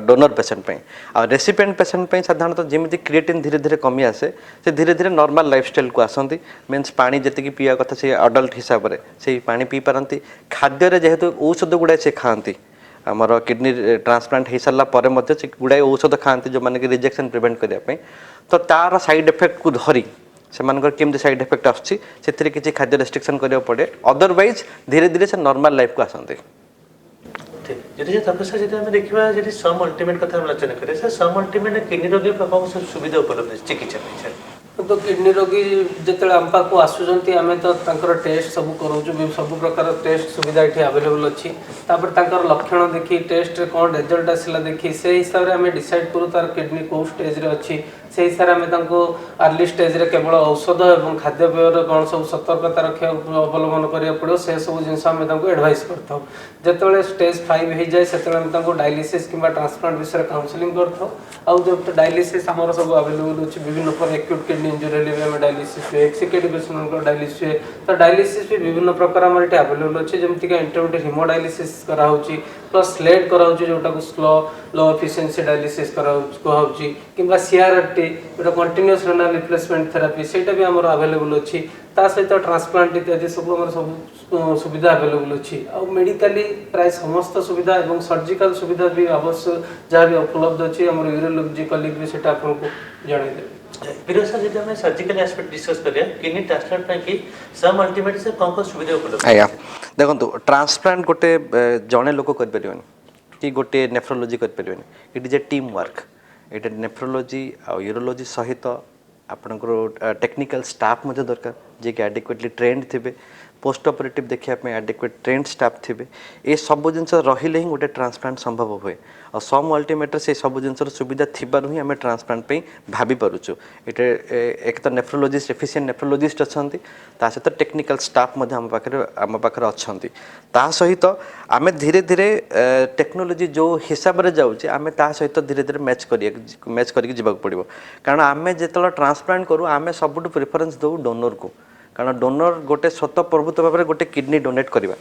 डोनर पेसेंट पे आ रेसिपिएंट पेसेंट पे साधारणतः जमी क्रिएटिन धीरे धीरे कमी आसे से धीरे धीरे नॉर्मल लाइफस्टाइल को आसती मीन्स पानी जी पीवा कथा से अडल्ट हिसाब से से पानी पी पारती खाद्य जेहेतु औषध गुड़ाए से खाती आमर किडनी ट्रांसप्लांट हो सारा पर गुड़ाए औषध खाती जो मैंने रिजेक्शन प्रिवेंट करने तो तार साइड इफेक्ट को धरी से केमती साइड इफेक्ट आसुच्छी से किसी खाद्य रेस्ट्रिक्शन करा पड़े अदरवाइज धीरे धीरे से नॉर्मल लाइफ को आसते ठीक तपस्या जी आम देखा जी सम अल्टीमेट कथा आलोचना करें सर सम अल्टीमेट किडनी रोगी सुविधा उपलब्ध चिकित्सा तो किडनी रोगी जो आम पाक आसुँच आम तो टेस्ट सब करूँ सब प्रकार टेस्ट सुविधा ये आवेलेबल अच्छी लक्षण देखी टेस्ट कौन रिजल्ट आसला देखी से हिसाब से आम डिसाइड करूँ तार किडनी कौ स्टेज अच्छी से हिसाब से आम अर्ली स्टेज रे केवल औषध और खाद्यपेय कौन सब सतर्कता रखा अवलम्बन करा पड़ो से सब जिन एडवाइस करता जो स्टेज 5 हो जाए से डायलिसिस कि ट्रांसप्लांट विषय काउंसलिंग करता आउ जो डायलिसिस आम सब आवेलेबल अच्छे विभिन्न प्रकार एक्यूट किडनी इंजुरी हेल्ले भी डायलिसिस हुए एक्सिकेटिव पेशेंट डायलिसिस हुए तो डायलिसिस भी विभिन्न प्रकार आम ये आवेलेबल अच्छे जमीक इंटरमीडिएट हिमोडायलिसिस कराऊँगी प्लस स्लेट कराऊँगी जोटा को स्लो लो एफिशिएंसी डायलिसिस कहूँ कि CRRT जो कंटिन्यूअस रेनाल रिप्लेसमेंट थेरापी सेटा भी आमर आवेलेबल अच्छी ता सहित ट्रांसप्लांट इत्यादि सब आम सब सुविधा अवेलेबल अच्छी आ मेडिकली प्राय समस्त सुविधा एवं सर्जिकल सुविधा भी अवश्य जहाँ भी उपलब्ध अच्छी आम यूरोलोजी कलिग भी से आपको जनईदेवे। विरोध सर जब हमें सर्जिकल एस्पेक्ट डिस्कस करिया किडनी ट्रांसप्लांट ପାଇଁ कि सम अल्टीमेटली से कौन कौन सुविधा उपलब्ध आया देखो ट्रांसप्लांट गोटे जड़े लोक कर कि गोटे नेफ्रोलोजी कर it is a team work ये नेफ्रोलोजी आ यूरोलोजी सहित आपंकर टेक्निकल स्टाफ दरकार जे कि एडिक्वेटली ट्रेंड थे पोस्ट ऑपरेटिव देखापी एडिक्वेट ट्रेंड स्टाफ थे ये सब जिन रही ही गोटे ट्रांसप्लांट संभव हुए और सम अल्टीमेटर से सब जिन सुविधा थिबारु ही आम ट्रांसप्लांट पे भाभी पारुचु ये एक तो नेफ्रोलोजिस्ट एफिशिएंट नेफ्रोलोजिस्ट अच्छा सहित टेक्निकल स्टाफ आम पाखे अच्छा ता सहित आम धीरे धीरे टेक्नोलोजी जो हिसाब से जाऊँचे आम ता सहित धीरे धीरे मैच करके जीवाक पड़ो कारण आम जो ट्रांसप्लांट करूँ आम सबुठ प्रिफरेन्स दो डोनर को कारण डोनर गोटे स्वतः प्रभुत्व भाव में गोटे किडनी डोनेट करवा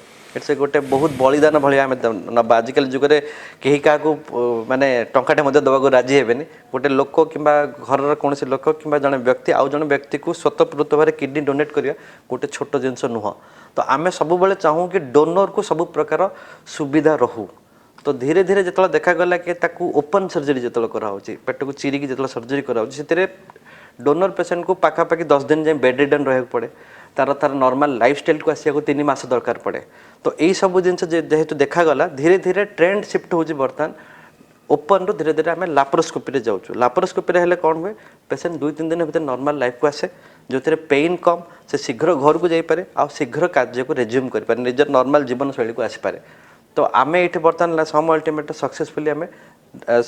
से गोटे बहुत बलिदान भाई आम नवा आजिकल जुगे कहीं क्या माने टंकाटे दवाक राजी हेबेनि गोटे लोक कि घर कौन लोक कि जड़े व्यक्ति आउ जड़े व्यक्ति को स्वतः प्रभुत्व भाव किडनी डोनेट करवा गोटे छोट जिनस नुह तो आम सब चाहूँ कि डोनर को सब प्रकार सुविधा रहू तो धीरे धीरे जो देखागला कि ओपन सर्जरी जो कराऊँच पेट को चिरिकी जो सर्जरी कराऊँच डोनर पेसेंट को पाखापाखि 10 दिन जाए बेड रिडन रहा पड़े तार नॉर्मल लाइफस्टाइल को आसिया 3 मास दरकार पड़े तो यही सब जिन जेहेतु देखागला धीरे धीरे ट्रेंड शिफ्ट होची बर्तमान ओपन रू धीरे धीरे आम लाप्रोस्कोपी जाऊँ लाप्रोस्कोपी हेल्ले कौन हुए पेसेंट 2-3 दिन भर नॉर्मल लाइफ को आसे जो पेन कम से शीघ्र घर को जापे आ शीघ्र कार्य को रेज्यूम करें निजर नॉर्मल जीवन शैली को आसपे तो आम ये बर्तमान सम अल्टीमेट सक्सेसफुली आम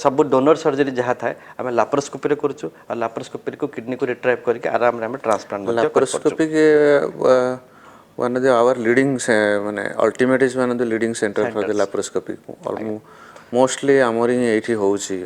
सब डोनर सर्जरी जहाँ थाए आम लाप्रोस्कोपी करूँ और लाप्रोस्कोपी को किडनी को रिट्राइव करके आराम आम ट्रांसप्लांट लाप्रोस्कोपी के one of the our leading माने ultimate is one of the leading center for the laparoscopy mostly Amri एठी होउची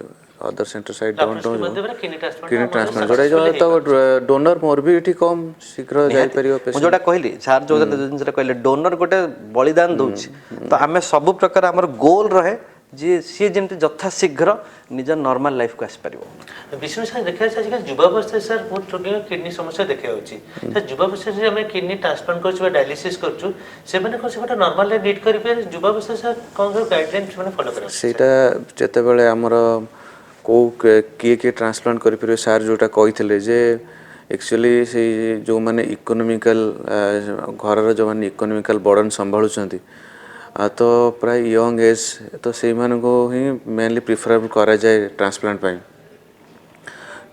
other centre side don't know kidney transplant जोड़ा जो तो डोनर मोर भी एठी कम शीघ्र जाई परियो पेशेंट जोड़ा कहली सर जो जिनसे कहले डोनर गोटे बलिदान दउची तो आमे सब प्रकार हमर गोल रहे जे सी जेमती यथा शीघ्र निज नॉर्मल लाइफ को आस पारिबो विष्णु सर देखा आजकल युवावस्था सर बहुत छोटी किडनी समस्या देखा होची सर युवावस्था से हमें किडनी ट्रांसप्लांट करछु डायलिसिस करछु से माने कोन से गोटे नॉर्मल लाइफ लीड करि पे युवावस्था सर कोन गाइडलाइंस माने फॉलो करे सेटा जते बेले हमर को किए ट्रांसप्लांट करि परियो सर जोटा कहिथिले जे एक्चुअली से जो माने इकोनॉमिकल घर जो माने इकोनॉमिकल बर्डन संभाळुचंती तो प्राय यंग एज तो से मान को ही मेनली प्रिफरेबल करा जाए ट्रांसप्लांट पाई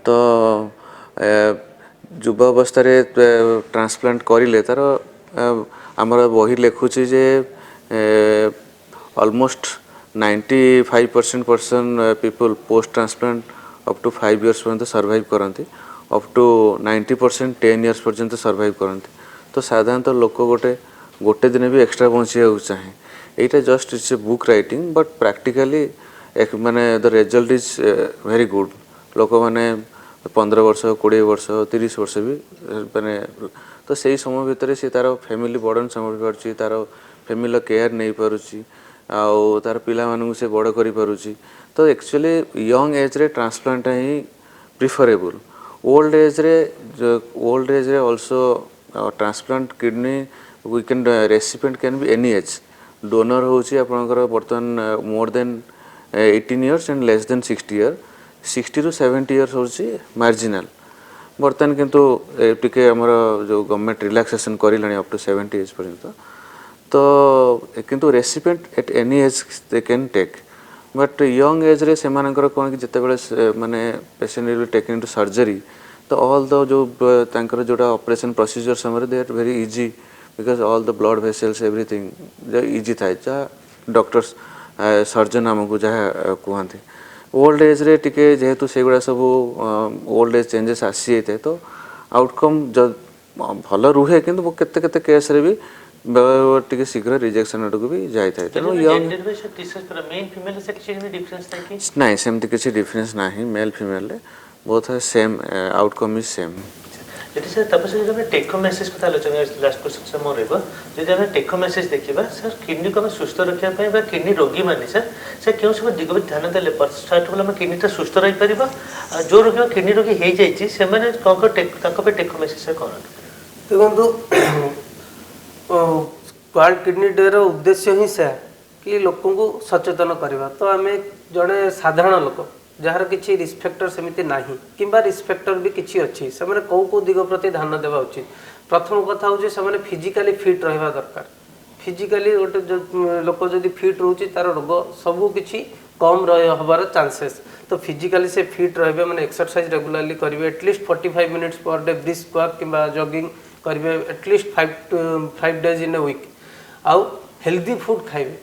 तो युवा अवस्था ट्रांसप्लांट करिले तार आमर बही लिखुची जे almost 95% people post transplant up to 5 years पर्यंत सर्वाइव करती अप टू 90% 10 years पर्यंत सर्वाइव करती तो साधारणतः लोक गोटे दिन भी एक्स्ट्रा पहुँचे चाहे यहाँ just it's a book writing but practically एक माने the result is very good लोक मैंने 15 वर्ष 20 वर्ष 30 वर्ष भी माने तो सही समय भितर सी तार फैमिली बर्डन संभाल पारुची तार फैमिली केयर नहीं पारुची आउ तार पिला मानू से बड़ करि पारुची तो एक्चुअली यंग एज रे ट्रांसप्लांट ही प्रिफरेबल ओल्ड एज रे also transplant kidney we can recipient can be any age donor होची आपनकर बर्तन more than 18 years and less than 60 years 60 to 70 years होची मार्जिनल बर्तन किंतु टिके हमर जो गवर्नमेंट रिलैक्सेशन करिलानी अप टू 70 years पर्यंत तो किंतु recipient at any age they can take but young age रे सेमानकर कोन कि जते बेले माने patient will taken into surgery तो ऑल द जो तांकर जोटा ऑपरेशन प्रोसीजर समरे they are very easy because all the blood vessels everything easy थाए जहाँ डॉक्टर्स सर्जन आमको जहाँ कहते ओल्ड एज रे टिके जेहेतु से गुड़ा सब ओल्ड एज चेंजेस आसी जाए तो आउटकम जब भल रुहे कि केते केते केस रे भी टिके शीघ्र रिजेक्शन आड़ को भी जाए था तेणु यंग नहीं सेमती किसी डिफरेंस नहीं male female both same outcome is same यदि सर तपस्या जब हम टेक होम मेसेज कथा आलोचना लास्ट क्वेश्चन से मोर रहबो यदि हम टेक होम मेसेज देखिबा सर किडनी को हम सुस्थ रखिया पय बा किडनी रोगी माने सर क्यों सब दिग ध्यान देले फर्स्ट हम किडनी ता सुस्थ रही परिबा जो रोगी किडनी रोगी हे जाई छी से माने कोन को टेक ताको पे टेक होम मेसेज से कोन ଦେଖନ୍ତୁ ୱାର୍ल्ଡ କିଡନୀ ଡେର ଉଦ୍ଦେଶ୍ୟ ହିଁ ସେୟା कि लोक को सचेतन करवा। तो आम जड़े साधारण लोक जार किसी रिस्पेक्टर सेमती ना कि रिस्पेक्टर भी किसी अच्छी से कौ दिग प्रति ध्यान देवा उचित। प्रथम कथा हूँ से फिजिकाली फिट रहा दरकार। फिजिकाली गोटे लोक जब फिट रोचे तार रोग सबकि कम हबार चांसेस। तो फिजिकाली से फिट रहे मैंने एक्सरसाइज रेगुलारली करेंगे at least 45 minutes per day brisk walk कि जॉगिंग करेंगे at least 5 days in a week. आउ हेल्दी फूड खाइबे।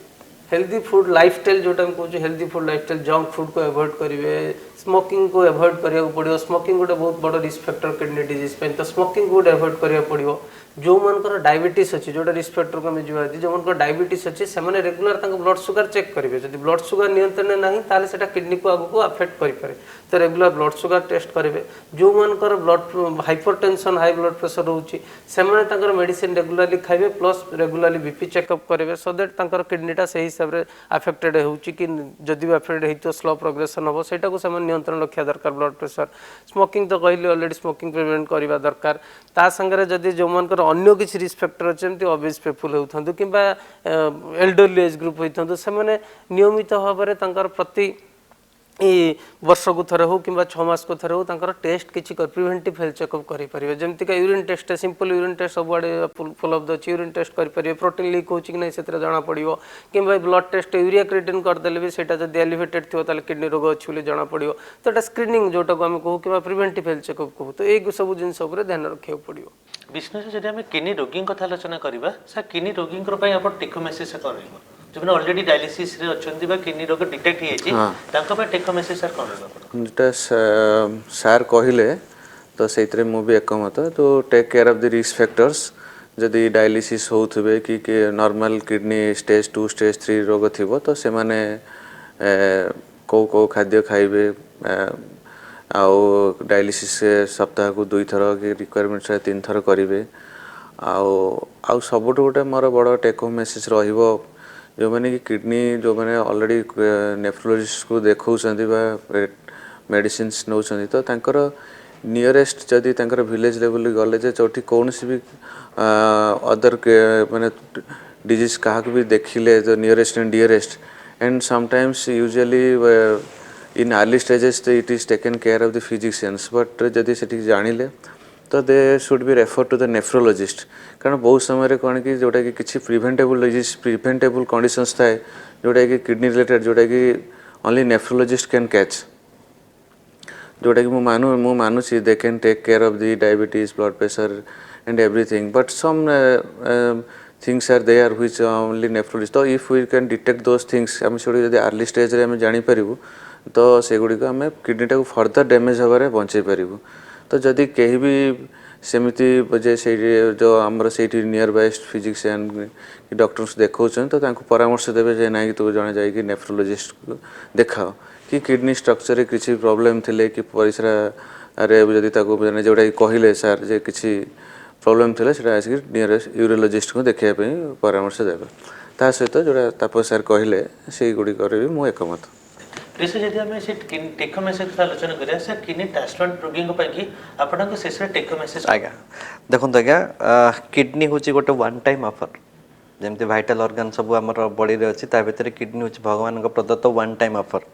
हेल्दी फूड लाइफस्टाइल जोटा कहूँ healthy food lifestyle junk food को अवॉइड करेंगे। स्मोकिंग को अवॉइड करा पड़ो। स्मोकिंग गोटे बहुत बड़ रिस्क फैक्टर किडनी डिजीज पे। तो स्मोकिंग को अवॉइड करा पड़ो। जो मनकर डायबिटीज अच्छी जोटा रिस्क फैक्टर को जो जो मन डायबिटीज अच्छी से रेगुलर ब्लड सुगर चेक करेंगे। जब ब्लड सुगर नियंत्रण ना ताले सेटा किडनी को आगू अफेक्ट करें। तो रेगुलर ब्लड सुगर टेस्ट करेंगे। जो मनकर blood hypertension high blood pressure रोचे से मेडिसिन रेगुलारली खाइबे प्लस रेगुलारली बीपी चेकअप करेंगे सो दैट किडनीटा से हिसाब से अफेक्टेड होची कि जदि भी अफेक्टेड हो स्लो प्रोग्रेसन हम सेटा को नियंत्रण रखा दरकार। ब्लड प्रेशर स्मोकिंग तो कहली ऑलरेडी स्मोकिंग प्रिवेंट करवा दरकार। ता संगे जदि जो मनकर अन्य किसी रिस्क फैक्टर अच्छे ओबेस पीपुल होता कि एल्डरली एज ग्रुप होता से नियमित भाव में प्रति वर्ष को थरे हो कि 6 मास को थरे हो टेस्ट किसी प्रिवेंटिव हेल्थ चेकअप करेंगे। जमीक urine test simple urine test सब आड़े उपलब्ध अच्छी यूरिन टेस्ट करेंगे। प्रोटीन लीक हो कि नहीं से जना पड़ो कि ब्लड टेस्ट यूरिया क्रिएटिन करदे भी सेटा जब एलिवेटेड थो किडनी रोग अच्छी जना पड़ो। तो ये स्क्रीनिंग जोटा को आम कहूँ कि प्रिवेंटिव हेल्थ चेकअप कहूँ। तो ये सब जिन ध्यान रखा पड़ो। विष्णु जब आम किडनी रोगी कथा आलोचना करवा सर किडनी रोगी टेक मेसेज कौन जो ऑलरेडी डायलिसिस रे अछंती बा किडनी रोग डिटेक्ट हेछि तांको पे टेक मेसेज सर कौन जेटा सर कहले तो सेतरे मु भी एकमत। तो take care of the risk factors जदि डायलिसिस होउथबे कि नॉर्मल किडनी स्टेज 2 स्टेज 3 रोग थिबो तो से माने को खाद्य खाइबे आउ डायलिसिस सप्ताह को 2 थर कि रिक्वायरमेंट से 3 थर करेंगे। आउ सबुठ गोटे मोर बड़ टेक होम मेसेज रहिबो जो मैंने कि किडनी जो मैंने ऑलरेडी नेफ्रोलॉजिस्ट को देखौछंती बा मेडिसिन नौछंती तो तांकर नियरेस्ट जदि तांकर विलेज लेवल गले जे चोटी कौन सी भी अदर माने डिजीज कहा भी देखिले तो nearest and dearest and sometimes usually in early stages it is taken care of the physicians but जदि सेठी जानिले तो they should be refer to the nephrologist. कारण बहुत समय कौन कि जोटा कि किसी प्रिवेंटेबल डिजीज प्रिवेंटेबल कंडीशंस थाए जोटा कि किडनी रिलेटेड जोटा कि ओनली नेफ्रोलॉजिस्ट कैन कैच जोटा कि मु मानुची they can take care of the diabetes blood pressure and everything but some things are there which only nephrologist. तो if we can detect those things आम से जब अर्ली स्टेज रे आम जानी पारिबु तो सेगुड़ी आम किडनीटा को फर्दर डैमेज हबारे बंचै पारिबु। तो जदि कहीं भी सेमती जे से जो आमर से नियर बाय फिजिशियन कि डॉक्टर्स देखौछन तो तांको परामर्श देबे जे नाही तो जणे जाई कि नेफ्रोलॉजिस्ट को देखाओ कि किडनी स्ट्रक्चर रे किछि प्रॉब्लम थिले कि परिसरा रे जदि ताको माने जोटा कि कहिले सर जे किछि प्रॉब्लम थिले सेटा आसी नियरेस्ट यूरोलॉजिस्ट को देखिया पे परामर्श देबे। ता सहित जोटा तापस सर कहिले सेही गुडी करे भी मु एकमत। जैसे जब आम से टेक मेसेज आलोचना करिया सर किडनी ट्रांसप्लांट रोगी आपन शेष टेक मेसेज आज्ञा देखो आज्ञा किडनी हूँ गोटे वन टाइम ऑफर जमती भाइटाल ऑर्गन सब आम बॉडी रे अच्छी भितर किडनी हूँ भगवान प्रदत्त वन टाइम ऑफर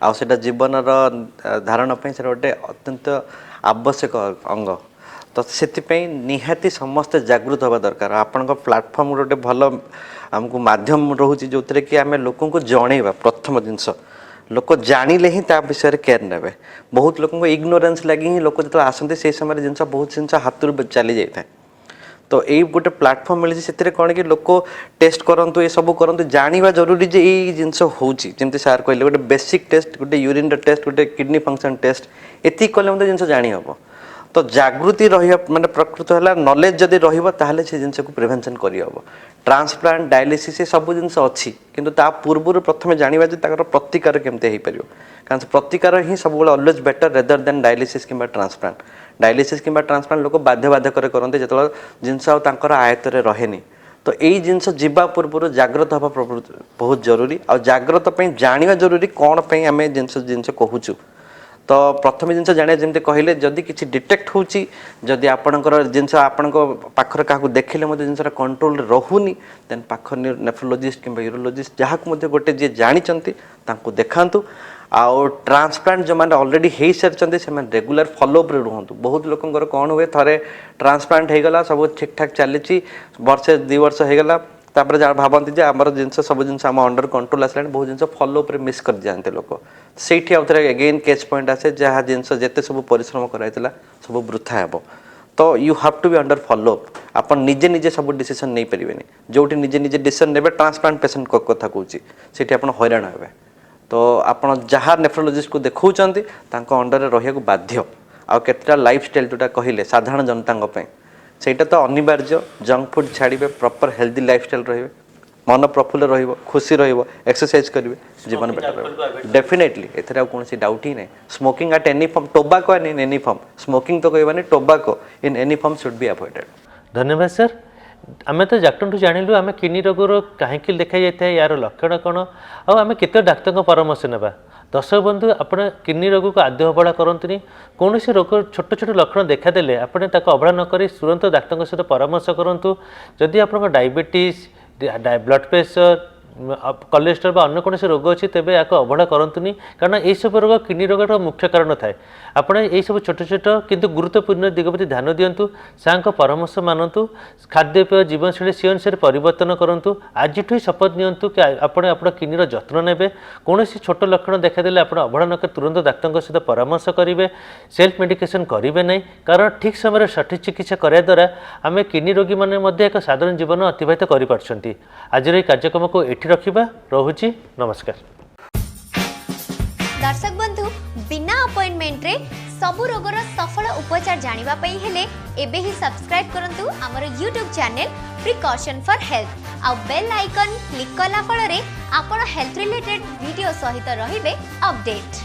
आउटा जीवन धारण से गोटे अत्यंत आवश्यक अंग। तो से निहाती समस्ते जागृत हवा दरकार। आपण प्लाटफर्म गोटे भल आमको माध्यम रोचे जो थे कि आम लोक जनइबा प्रथम जिनस लोक जानिले ही ता विषय केयर नेबे। बहुत लोक इग्नोरेंस लगी ही लोक जो आसते से समय जिन बहुत जिन हाथ चली जाए। तो यही गोटे प्लाटफर्म मिली से कौन कि लोक टेस्ट करंतु ये सब करंतु जानिबा जरूरी जे यही जिनस होची जेमती सार कहले गोटे बेसिक टेस्ट गोटे यूरिन टेस्ट गोटे किडनी फंक्शन टेस्ट एति कले मते जिनस जानि हबो। तो जागृति रहिबा माने प्रकृत है नॉलेज जदि रहिबो ताहले से जिनस को प्रिवेंशन करि हबो। ट्रांसप्लांट डायलिसिस सब जिनस अच्छी किंतु ता पूर्व प्रथम जानिबा जे ताकर प्रतिकार केमते हे परियो कारण प्रतिकार ही सब always better rather than dialysis किंबा ट्रांसप्लांट। डायलिसिस किंबा ट्रांसप्लांट लोक बाध्य करते जो जिनस आयत रहेनी। तो यही जिनस जीवा पूर्व जागृत हवा बहुत जरूरी आ जागृत जानिबा जरूरी कौन आम जिनस कहूँ। तो प्रथम जिन जाने जमी कहले जदि किसी डिटेक्ट होची जदि आपणकर जिन आपण पाखर क्या देखिले जिन कंट्रोल रहुनी देन पाख नेफ्रोलोजिस्ट कि यूरोलोजिस्ट जहाँ गोटे जी जानते देखातु आउ ट्रांसप्लांट जो मैंने ऑलरेडी हो सारी से रेगुलर फॉलोअप रुहतु बहुत लोकंर कौन हुए थे ट्रांसप्लांट होगला सब ठीक ठाक चली वर्षे 2 वर्ष होगला तापर जहाँ भावती जे आमर जिनस सब जिन आम अंडर कंट्रोल आसला बहुत जिन फॉलोअप मिस कर जाते लोक से अगेन केच पॉइंट आसे जहाँ जिनस जिते सब परिश्रम कराइला सब वृथा हे तो you have to be under follow up आप निजे निजे सब डिसीजन नहीं पारे जो निजे निजे डिसीजन ने ट्रांसप्लांट पेसेंट कथा कहूँ से हैरान हे तो आप जहाँ नेफ्रोलोजिस्ट को देखते अंडर रहा बाध्य आउ केतटा लाइफस्टाइल जोटा कहले साधारण जनता सेटा तो अनिवार्य जंक फूड छाड़े प्रॉपर हेल्दी लाइफस्टाइल रहे मन प्रफुल्ल खुशी एक्सरसाइज करेंगे जीवन बेटर डेफिनेटली एथर कौन डाउट ही नहीं smoking at any form tobacco in any form smoking तो कहबानी tobacco in any form should be avoided. धन्यवाद सर आम तो डाक्टर जानलु आम किडनी रोगर कहीं देखा जाए यार लक्षण कौन आम केत डाक्तर परामर्श नेबा दर्शक बंधु आपण किडनी रोग को आद्य अवहेला करतुनि कौन रोग छोट छोट लक्षण देखादेले आपने अवहेला नक तुरंत डाक्तर सहित परामर्श करूँ जदि आप डायबिटीज ब्लड प्रेशर कोलेस्ट्रॉल अन्य कौन रोग अच्छी तेज या अवहेला करतुनि कारण यह सब रोग किडनी रोग मुख्य कारण थाए आपड़ यही सब छोट छोट किंतु गुरुत्वपूर्ण दिग प्रति ध्यान दिंतु सार परामर्श मानतु खाद्यपेय जीवनशैली से अनुसार परिवर्तन करूँ आज ही शपथ नियंतु कि आपड़ आप किडनीर जत्न नेबे कौन छोट लक्षण देखादेले आप अवहेला नक तुरंत डाक्तर सहित परामर्श करेंगे सेल्फ मेडिकेशन करेंगे नहीं कारण ठीक समय सठिक चिकित्सा करने द्वारा आम किडनी रोगी मैंने एक साधारण जीवन अतिबाहित कर आज कार्यक्रम को एठी रखिबा रहुची नमस्कार। दर्शक बंधु बिना अपॉइंटमेंट रे सबु रोगर सफल उपचार जानिबा पई हेले एबे ही सब्सक्राइब करंतु हमर YouTube channel precaution for health आ बेल आइकन क्लिक कला फल रे आपण हेल्थ रिलेटेड वीडियो सहित रहिबे अपडेट।